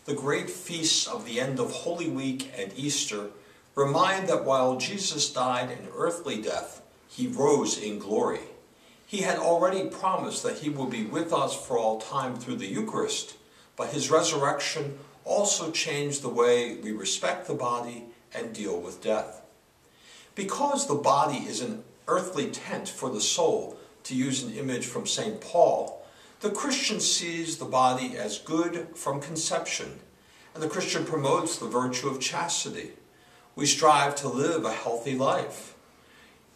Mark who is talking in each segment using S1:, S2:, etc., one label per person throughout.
S1: The great feasts of the end of Holy Week and Easter remind that while Jesus died an earthly death, he rose in glory. He had already promised that he will be with us for all time through the Eucharist, but his resurrection also changed the way we respect the body and deal with death. Because the body is an earthly tent for the soul, to use an image from St. Paul, the Christian sees the body as good from conception, and the Christian promotes the virtue of chastity. We strive to live a healthy life.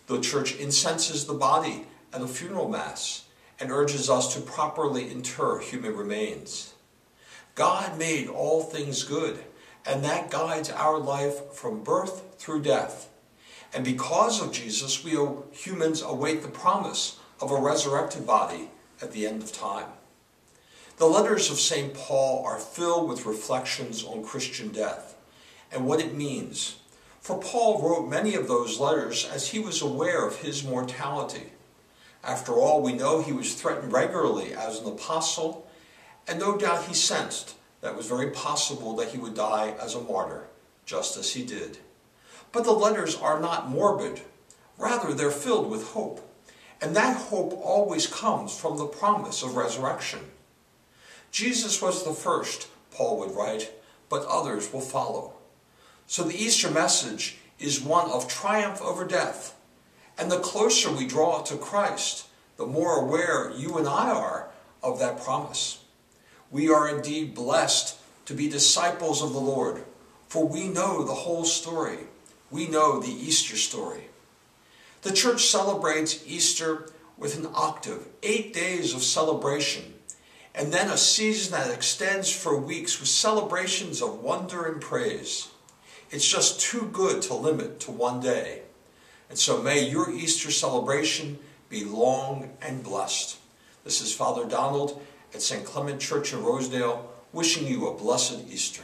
S1: The Church incenses the body at a funeral mass and urges us to properly inter human remains. God made all things good, and that guides our life from birth through death. And because of Jesus, we humans await the promise of a resurrected body at the end of time. The letters of St. Paul are filled with reflections on Christian death and what it means. For Paul wrote many of those letters as he was aware of his mortality. After all, we know he was threatened regularly as an apostle, and no doubt he sensed that it was very possible that he would die as a martyr, just as he did. But the letters are not morbid. Rather, they're filled with hope. And that hope always comes from the promise of resurrection. Jesus was the first, Paul would write, but others will follow. So the Easter message is one of triumph over death. And the closer we draw to Christ, the more aware you and I are of that promise. We are indeed blessed to be disciples of the Lord, for we know the whole story. We know the Easter story. The Church celebrates Easter with an octave, 8 days of celebration, and then a season that extends for weeks with celebrations of wonder and praise. It's just too good to limit to one day. And so may your Easter celebration be long and blessed. This is Father Donald at St. Clement Church in Rosedale, wishing you a blessed Easter.